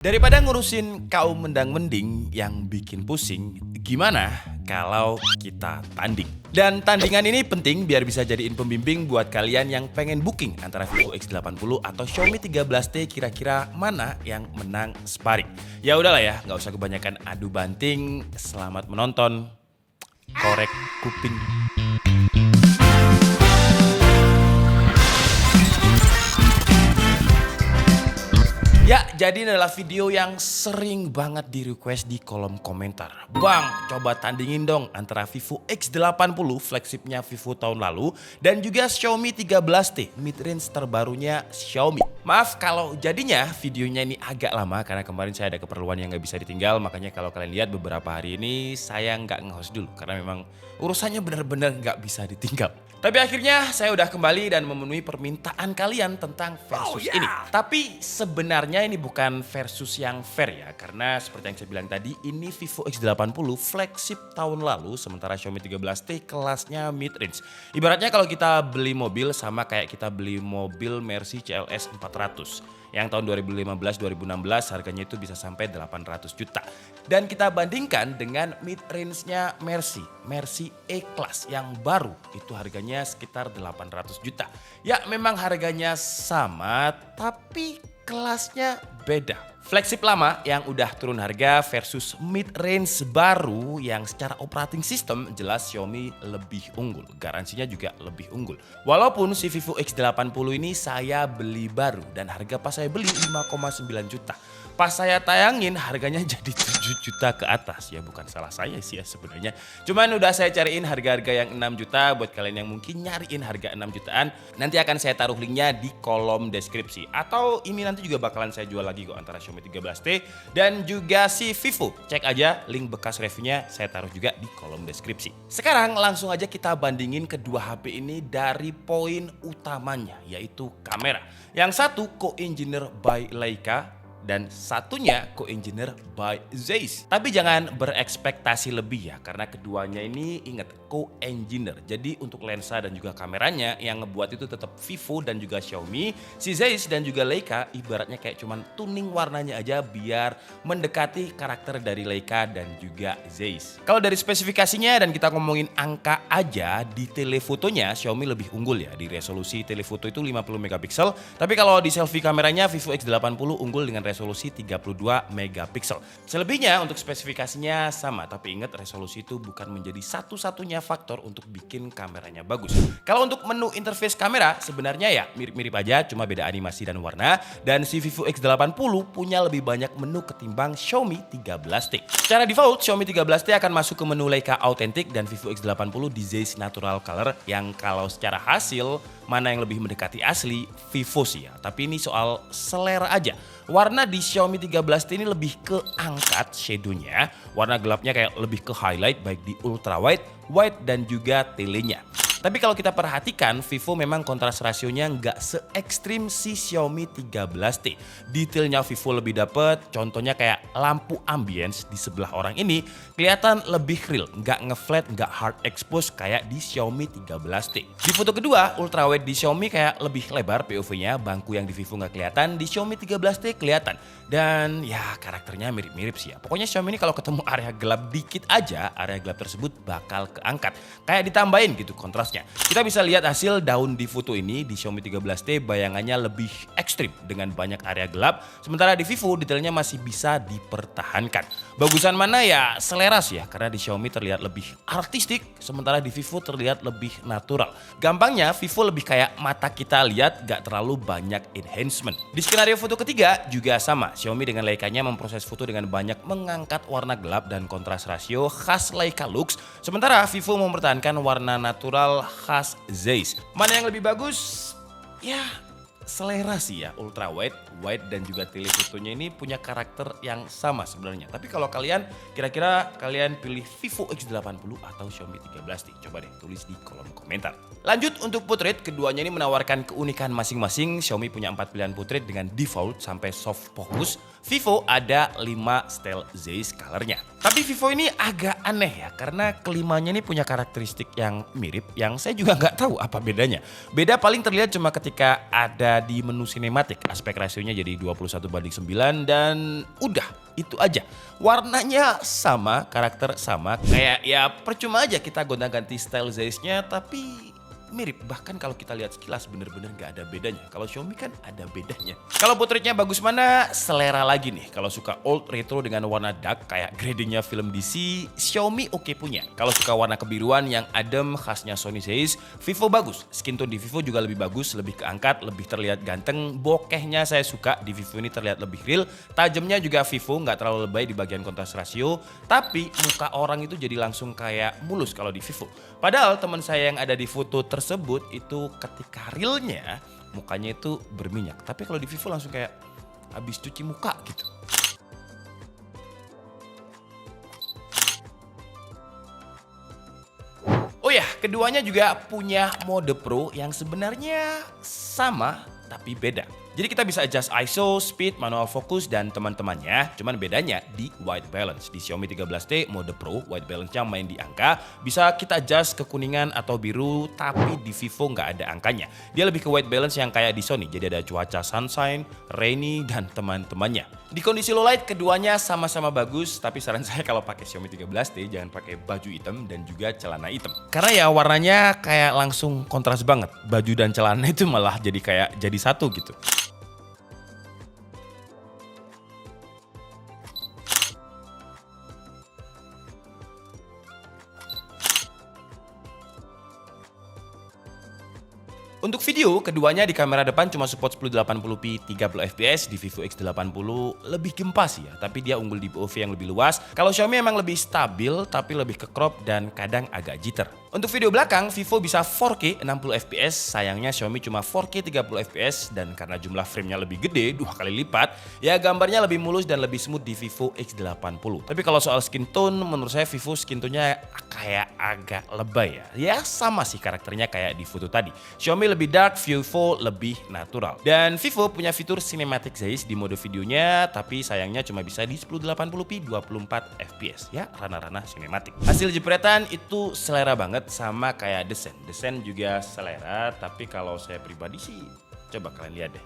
Daripada ngurusin kaum mendang-mending yang bikin pusing, gimana kalau kita tanding? Dan tandingan ini penting biar bisa jadiin pembimbing buat kalian yang pengen booking antara Vivo X80 atau Xiaomi 13T, kira-kira mana yang menang sparring. Ya udahlah ya, nggak usah kebanyakan adu banting. Selamat menonton. Korek kuping. Ya, jadi ini adalah video yang sering banget di request di kolom komentar. Bang, coba tandingin dong antara Vivo X80 flagshipnya Vivo tahun lalu dan juga Xiaomi 13T mid-range terbarunya Xiaomi. Maaf kalau jadinya videonya ini agak lama karena kemarin saya ada keperluan yang nggak bisa ditinggal. Makanya kalau kalian lihat beberapa hari ini saya nggak nge-host dulu karena memang urusannya benar-benar nggak bisa ditinggal. Tapi akhirnya saya udah kembali dan memenuhi permintaan kalian tentang versus ini. Tapi sebenarnya ini bukan versus yang fair ya. Karena seperti yang saya bilang tadi, ini Vivo X80 flagship tahun lalu. Sementara Xiaomi 13T kelasnya mid-range. Ibaratnya kalau kita beli mobil sama kayak kita beli mobil Mercy CLS 400. Yang tahun 2015-2016 harganya itu bisa sampai 800 juta. Dan kita bandingkan dengan mid-range-nya Mercy E-Class yang baru. Itu harganya sekitar 800 juta. Ya memang harganya sama tapi kelasnya beda. Flagship lama yang udah turun harga versus mid-range baru yang secara operating system jelas Xiaomi lebih unggul. Garansinya juga lebih unggul. Walaupun si Vivo X80 ini saya beli baru dan harga pas saya beli 5,9 juta. Pas saya tayangin harganya jadi 7 juta ke atas. Ya bukan salah saya sih ya sebenarnya. Cuman udah saya cariin harga-harga yang 6 juta buat kalian yang mungkin nyariin harga 6 jutaan. Nanti akan saya taruh linknya di kolom deskripsi. Atau ini nanti juga bakalan saya jual lagi kok antara Xiaomi 13T dan juga si Vivo. Cek aja link bekas reviewnya saya taruh juga di kolom deskripsi. Sekarang langsung aja kita bandingin kedua HP ini dari poin utamanya yaitu kamera. Yang satu co-engineer by Leica dan satunya co-engineer by Zeiss. Tapi jangan berekspektasi lebih ya karena keduanya ini ingat co-engineer. Jadi untuk lensa dan juga kameranya yang ngebuat itu tetap Vivo dan juga Xiaomi. Si Zeiss dan juga Leica ibaratnya kayak cuman tuning warnanya aja biar mendekati karakter dari Leica dan juga Zeiss. Kalau dari spesifikasinya dan kita ngomongin angka aja, di telefotonya Xiaomi lebih unggul ya. Di resolusi telefoto itu 50 megapiksel. Tapi kalau di selfie kameranya Vivo X80 unggul dengan resolusi 32 megapiksel. Selebihnya untuk spesifikasinya sama, tapi ingat resolusi itu bukan menjadi satu-satunya faktor untuk bikin kameranya bagus. Kalau untuk menu interface kamera sebenarnya ya mirip-mirip aja, cuma beda animasi dan warna. Dan si Vivo X80 punya lebih banyak menu ketimbang Xiaomi 13T. Secara default Xiaomi 13T akan masuk ke menu Leica Authentic dan Vivo X80 di Zeiss Natural Color yang kalau secara hasil mana yang lebih mendekati asli Vivo sih ya. Tapi ini soal selera aja. Warna di Xiaomi 13T ini lebih ke angkat shadownya. Warna gelapnya kayak lebih ke highlight baik di ultra wide, wide dan juga telenya. Tapi kalau kita perhatikan Vivo memang kontras rasionya nggak se-ekstrim si Xiaomi 13T. Detailnya Vivo lebih dapet, contohnya kayak lampu ambience di sebelah orang ini kelihatan lebih real, nggak nge-flat, nggak hard expose kayak di Xiaomi 13T. Di foto kedua, ultra wide di Xiaomi kayak lebih lebar POV-nya, bangku yang di Vivo nggak kelihatan, di Xiaomi 13T kelihatan. Dan ya karakternya mirip-mirip sih ya. Pokoknya Xiaomi ini kalau ketemu area gelap dikit aja, area gelap tersebut bakal keangkat. Kayak ditambahin gitu kontras. Kita bisa lihat hasil daun di foto ini di Xiaomi 13T bayangannya lebih ekstrim dengan banyak area gelap. Sementara di Vivo detailnya masih bisa dipertahankan. Bagusan mana ya selera sih ya karena di Xiaomi terlihat lebih artistik sementara di Vivo terlihat lebih natural. Gampangnya Vivo lebih kayak mata kita lihat gak terlalu banyak enhancement. Di skenario foto ketiga juga sama. Xiaomi dengan Leica-nya memproses foto dengan banyak mengangkat warna gelap dan kontras rasio khas Leica Lux. Sementara Vivo mempertahankan warna natural khas Zeiss. Mana yang lebih bagus? Ya selera sih ya. Ultra wide, wide dan juga telefotonya ini punya karakter yang sama sebenarnya. Tapi kalau kalian kira-kira kalian pilih Vivo X80 atau Xiaomi 13T? Coba deh tulis di kolom komentar. Lanjut untuk portrait, keduanya ini menawarkan keunikan masing-masing. Xiaomi punya 4 pilihan portrait dengan default sampai soft focus. Vivo ada 5 style Zeiss colornya. Tapi Vivo ini agak aneh ya, karena kelimanya ini punya karakteristik yang mirip, yang saya juga nggak tahu apa bedanya. Beda paling terlihat cuma ketika ada di menu sinematik, aspek rasionya jadi 21:9 dan udah, itu aja. Warnanya sama, karakter sama, kayak ya percuma aja kita gonta-ganti style Zeiss-nya, tapi mirip. Bahkan kalau kita lihat sekilas bener-bener gak ada bedanya. Kalau Xiaomi kan ada bedanya. Kalau portraitnya bagus mana, selera lagi nih. Kalau suka old retro dengan warna dark kayak gradingnya film DC, Xiaomi oke punya. Kalau suka warna kebiruan yang adem khasnya Sony Zeiss, Vivo bagus. Skin tone di Vivo juga lebih bagus, lebih keangkat, lebih terlihat ganteng. Bokehnya saya suka, di Vivo ini terlihat lebih real. Tajamnya juga Vivo, nggak terlalu lebay di bagian kontras rasio. Tapi muka orang itu jadi langsung kayak mulus kalau di Vivo. Padahal teman saya yang ada di foto tersebut itu ketika realnya mukanya itu berminyak. Tapi kalau di Vivo langsung kayak habis cuci muka gitu. Oh ya, keduanya juga punya mode Pro yang sebenarnya sama tapi beda. Jadi kita bisa adjust ISO, speed, manual focus, dan teman-temannya. Cuman bedanya di white balance. Di Xiaomi 13T mode Pro, white balance-nya main di angka. Bisa kita adjust ke kuningan atau biru, tapi di Vivo nggak ada angkanya. Dia lebih ke white balance yang kayak di Sony. Jadi ada cuaca sunshine, rainy, dan teman-temannya. Di kondisi low light, keduanya sama-sama bagus. Tapi saran saya kalau pakai Xiaomi 13T, jangan pakai baju hitam dan juga celana hitam. Karena ya warnanya kayak langsung kontras banget. Baju dan celana itu malah jadi satu gitu. Untuk video, keduanya di kamera depan cuma support 1080p 30fps, di Vivo X80 lebih gempa sih ya, tapi dia unggul di POV yang lebih luas. Kalau Xiaomi emang lebih stabil, tapi lebih ke crop dan kadang agak jitter. Untuk video belakang, Vivo bisa 4K 60fps, sayangnya Xiaomi cuma 4K 30fps, dan karena jumlah framenya lebih gede, 2 kali lipat, ya gambarnya lebih mulus dan lebih smooth di Vivo X80. Tapi kalau soal skin tone, menurut saya Vivo skin tone-nya kayak agak lebay ya. Ya sama sih karakternya kayak di foto tadi. Xiaomi lebih dark, Vivo lebih natural. Dan Vivo punya fitur Cinematic Zeiss di mode videonya, tapi sayangnya cuma bisa di 1080p 24fps ya, ranah-ranah sinematik. Hasil jepretan itu selera banget sama kayak desain. Desain juga selera, tapi kalau saya pribadi sih coba kalian lihat deh.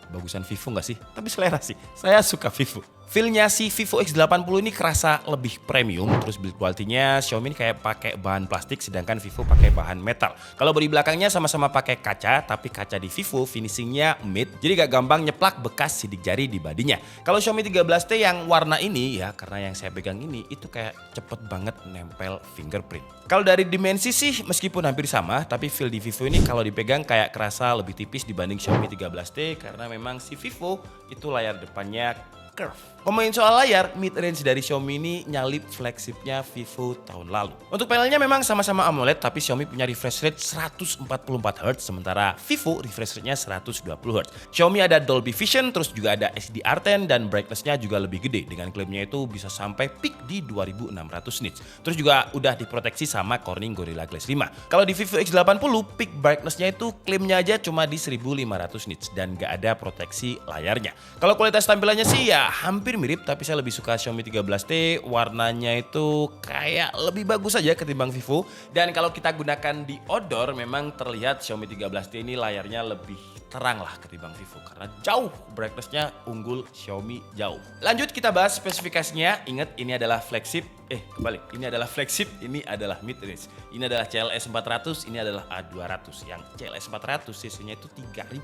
Bagusan Vivo nggak sih? Tapi selera sih. Saya suka Vivo. Feel-nya si Vivo X80 ini kerasa lebih premium, terus build quality-nya Xiaomi ini kayak pakai bahan plastik sedangkan Vivo pakai bahan metal. Kalau bodi belakangnya sama-sama pakai kaca, tapi kaca di Vivo finishingnya matte, jadi gak gampang nyeplak bekas sidik jari di badinya. Kalau Xiaomi 13T yang warna ini ya, karena yang saya pegang ini itu kayak cepet banget nempel fingerprint. Kalau dari dimensi sih meskipun hampir sama, tapi feel di Vivo ini kalau dipegang kayak kerasa lebih tipis dibanding Xiaomi 13T karena memang si Vivo itu layar depannya curve. Ngomongin soal layar, mid-range dari Xiaomi ini nyalip flagshipnya Vivo tahun lalu. Untuk panelnya memang sama-sama AMOLED, tapi Xiaomi punya refresh rate 144Hz, sementara Vivo refresh rate-nya 120Hz. Xiaomi ada Dolby Vision, terus juga ada HDR10, dan brightness-nya juga lebih gede. Dengan klaimnya itu bisa sampai peak di 2600 nits. Terus juga udah diproteksi sama Corning Gorilla Glass 5. Kalau di Vivo X80, peak brightness-nya itu klaimnya aja cuma di 1500 nits, dan gak ada proteksi layarnya. Kalau kualitas tampilannya sih ya hampir mirip, tapi saya lebih suka Xiaomi 13T. Warnanya itu kayak lebih bagus aja ketimbang Vivo. Dan kalau kita gunakan di outdoor, memang terlihat Xiaomi 13T ini layarnya lebih terang lah ketimbang Vivo, karena jauh brightness-nya unggul Xiaomi jauh. Lanjut kita bahas spesifikasinya. Ingat, ini adalah flagship. Kebalik. Ini adalah flagship, ini adalah mid-range. Ini adalah CLS 400, ini adalah A200. Yang CLS 400 cc-nya itu 3000.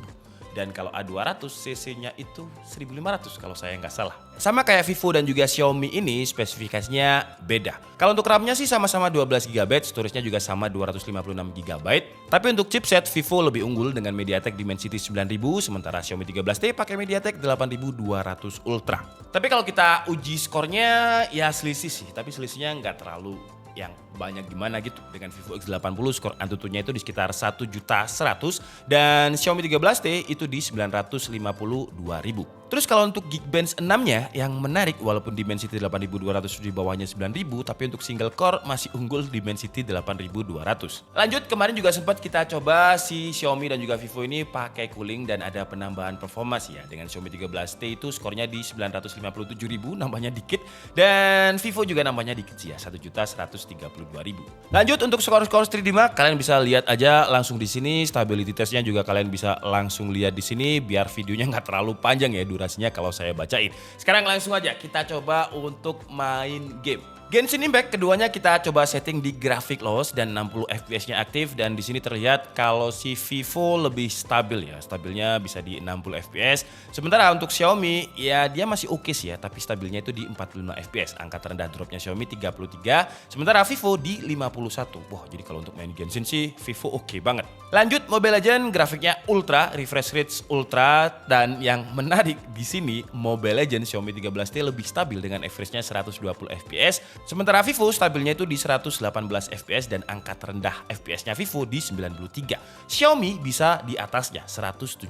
Dan kalau A200 cc-nya itu 1500 kalau saya nggak salah. Sama kayak Vivo dan juga Xiaomi ini spesifikasinya beda. Kalau untuk RAM-nya sih sama-sama 12GB, storage-nya juga sama 256GB. Tapi untuk chipset, Vivo lebih unggul dengan MediaTek Dimensity 9000, sementara Xiaomi 13T pakai MediaTek 8200 Ultra. Tapi kalau kita uji skornya ya selisih sih, tapi selisihnya nggak terlalu yang banyak gimana gitu. Dengan Vivo X80 skor Antutunya itu di sekitar 1.100.000 dan Xiaomi 13T itu di 952.000. Terus kalau untuk Geekbench 6-nya yang menarik walaupun Dimensity 8200 di bawahnya 9000 tapi untuk single core masih unggul Dimensity 8200. Lanjut, kemarin juga sempat kita coba si Xiaomi dan juga Vivo ini pakai cooling dan ada penambahan performa sih ya. Dengan Xiaomi 13T itu skornya di 957.000, nambahnya dikit, dan Vivo juga nambahnya dikit sih ya, 1.132.000. Lanjut untuk skor-skor 3D Mark, kalian bisa lihat aja langsung di sini. Stability testnya juga kalian bisa langsung lihat di sini biar videonya nggak terlalu panjang ya durasinya kalau saya bacain. Sekarang langsung aja kita coba untuk main game. Genshin Impact keduanya kita coba setting di graphic loss dan 60 fps-nya aktif, dan di sini terlihat kalau si Vivo lebih stabil ya. Stabilnya bisa di 60 fps. Sementara untuk Xiaomi ya dia masih oke sih ya, tapi stabilnya itu di 45 fps. Angka terendah dropnya Xiaomi 33, sementara Vivo di 51. Wah, jadi kalau untuk main Genshin sih Vivo oke banget. Lanjut Mobile Legends, grafiknya ultra, refresh rate ultra, dan yang menarik di sini Mobile Legends Xiaomi 13T lebih stabil dengan average-nya 120 fps. Sementara Vivo stabilnya itu di 118 fps dan angka terendah fps-nya Vivo di 93. Xiaomi bisa di atasnya 117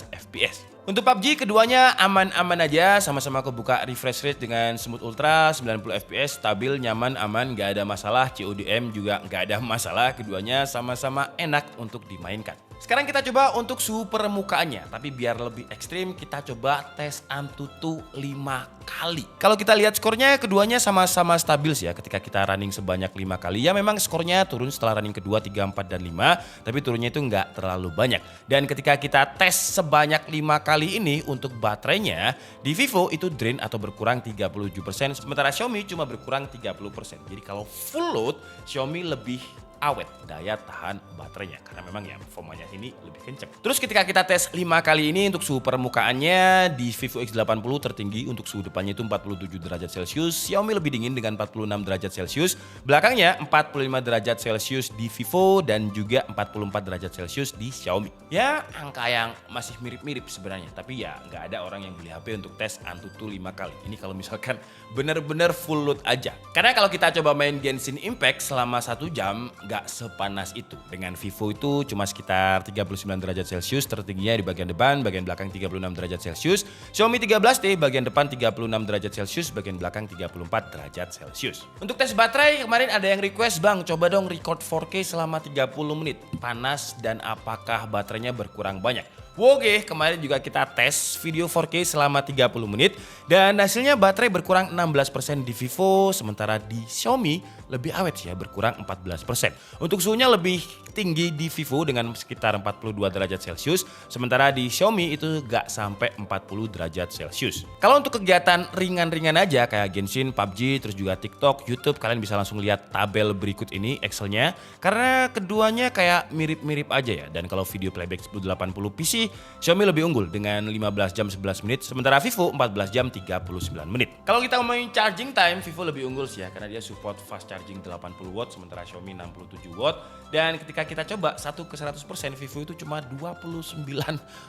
fps. Untuk PUBG keduanya aman-aman aja, sama-sama kebuka refresh rate dengan smooth ultra 90 fps, stabil, nyaman, aman, gak ada masalah. CODM juga gak ada masalah, keduanya sama-sama enak untuk dimainkan. Sekarang kita coba untuk suhu permukaannya, tapi biar lebih ekstrim kita coba tes Antutu 5 kali. Kalau kita lihat skornya keduanya sama-sama stabil sih ya ketika kita running sebanyak 5 kali. Ya memang skornya turun setelah running kedua 3, 4, dan 5, tapi turunnya itu nggak terlalu banyak. Dan ketika kita tes sebanyak 5 kali ini untuk baterainya, di Vivo itu drain atau berkurang 37%, sementara Xiaomi cuma berkurang 30%. Jadi kalau full load, Xiaomi lebih awet daya tahan baterainya karena memang ya performanya ini lebih kenceng. Terus ketika kita tes 5 kali ini untuk suhu permukaannya di Vivo X80 tertinggi untuk suhu depannya itu 47 derajat Celcius, Xiaomi lebih dingin dengan 46 derajat Celcius, belakangnya 45 derajat Celcius di Vivo dan juga 44 derajat Celcius di Xiaomi. Ya angka yang masih mirip-mirip sebenarnya, tapi ya nggak ada orang yang beli HP untuk tes Antutu 5 kali. Ini kalau misalkan bener-bener full load aja. Karena kalau kita coba main Genshin Impact selama 1 jam nggak sepanas itu. Dengan Vivo itu cuma sekitar 39 derajat Celcius tertingginya di bagian depan, bagian belakang 36 derajat Celcius. Xiaomi 13T bagian depan 36 derajat Celcius, bagian belakang 34 derajat Celcius. Untuk tes baterai kemarin ada yang request, "Bang, coba dong record 4K selama 30 menit. Panas dan apakah baterainya berkurang banyak?" Oke, kemarin juga kita tes video 4K selama 30 menit dan hasilnya baterai berkurang 16% di Vivo, sementara di Xiaomi lebih awet sih ya, berkurang 14%. Untuk suhunya lebih tinggi di Vivo dengan sekitar 42 derajat Celcius, sementara di Xiaomi itu gak sampai 40 derajat Celcius. Kalau untuk kegiatan ringan-ringan aja kayak Genshin, PUBG, terus juga TikTok, YouTube, kalian bisa langsung lihat tabel berikut ini Excelnya, karena keduanya kayak mirip-mirip aja ya. Dan kalau video playback 1080 PC, Xiaomi lebih unggul dengan 15 jam 11 menit, sementara Vivo 14 jam 39 menit. Kalau kita ngomongin charging time, Vivo lebih unggul sih ya, karena dia support fast charging 80 watt, sementara Xiaomi 67 watt. Dan ketika kita coba 1 ke 100%, Vivo itu cuma 29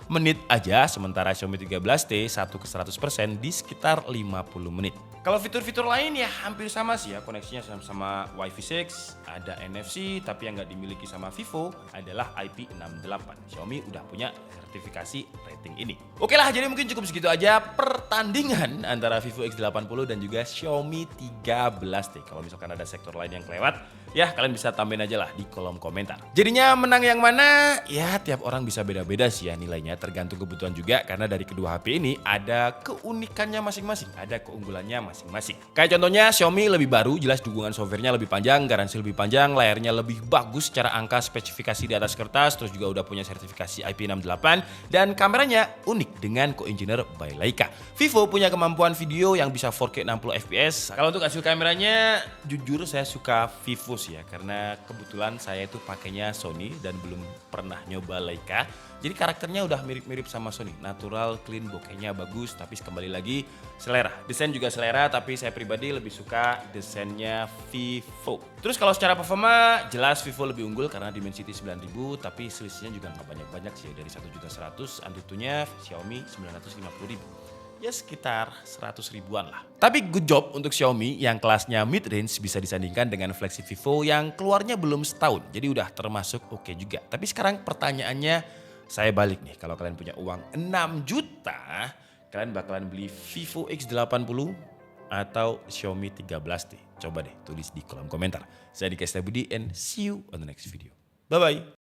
menit aja, sementara Xiaomi 13T 1 ke 100% di sekitar 50 menit. Kalau fitur-fitur lain ya hampir sama sih ya, koneksinya sama Wi-Fi 6, ada NFC, tapi yang nggak dimiliki sama Vivo adalah IP68. Xiaomi udah punya sertifikasi rating ini. Oke lah, jadi mungkin cukup segitu aja pertandingan antara Vivo X80 dan juga Xiaomi 13T. Kalau misalkan ada sektor lain yang kelewat, ya kalian bisa tambahin aja lah di kolom komentar. Jadinya menang yang mana? Ya tiap orang bisa beda-beda sih ya nilainya, tergantung kebutuhan juga, karena dari kedua HP ini ada keunikannya masing-masing, ada keunggulannya masing-masing. Kayak contohnya Xiaomi lebih baru, jelas dukungan softwarenya lebih panjang, garansi lebih panjang, layarnya lebih bagus secara angka spesifikasi di atas kertas, terus juga udah punya sertifikasi IP68, dan kameranya unik dengan co-engineer by Leica. Vivo punya kemampuan video yang bisa 4K 60 fps. Kalau untuk hasil kameranya, jujur saya suka Vivo sih ya, karena kebetulan saya itu pakainya Sony dan belum pernah nyoba Leica. Jadi karakternya udah mirip-mirip sama Sony, natural, clean, bokehnya bagus, tapi kembali lagi selera. Desain juga selera, tapi saya pribadi lebih suka desainnya Vivo. Terus kalau secara performa, jelas Vivo lebih unggul karena Dimensity 9000, tapi selisihnya juga nggak banyak-banyak sih, dari 1.100.000, Antutunya Xiaomi 950.000. Ya sekitar 100 ribuan lah. Tapi good job untuk Xiaomi yang kelasnya mid-range bisa disandingkan dengan flagship Vivo yang keluarnya belum setahun. Jadi udah termasuk oke juga. Tapi sekarang pertanyaannya, saya balik nih, kalau kalian punya uang 6 juta, Kalian bakalan beli Vivo X80 atau Xiaomi 13T? Coba deh tulis di kolom komentar. Saya Dika Budi and see you on the next video. Bye-bye.